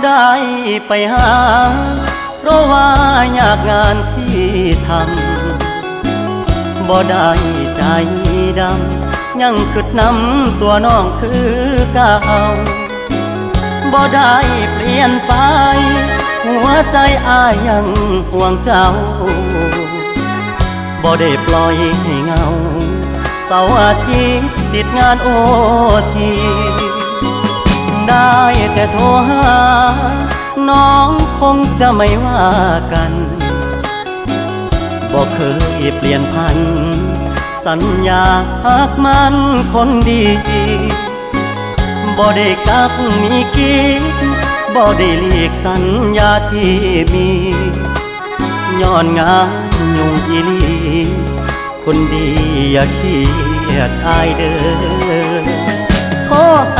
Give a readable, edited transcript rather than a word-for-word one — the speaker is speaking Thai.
ได้ไปหาเพราะว่าอยากงานที่ทำบ่ได้ใจดำยังกึดน้ำตัวน้องคือเก่าบ่ได้เปลี่ยนไปหัวใจอ้ายยังห่วงเจ้าบ่ได้ปล่อยให้เงาเสาร์อาทิตย์ติดงานโอทีได้แต่โทรหาน้องคงจะไม่ว่ากันบ่เคยเปลี่ยนพันสัญญาหักมันคนดีบ่ได้กักมีกิ๊กบ่ได้เลีกสัญญาที่มีย้อนงานยุ่งอีหลีคนดีอย่าเครียดอายเด้อขอห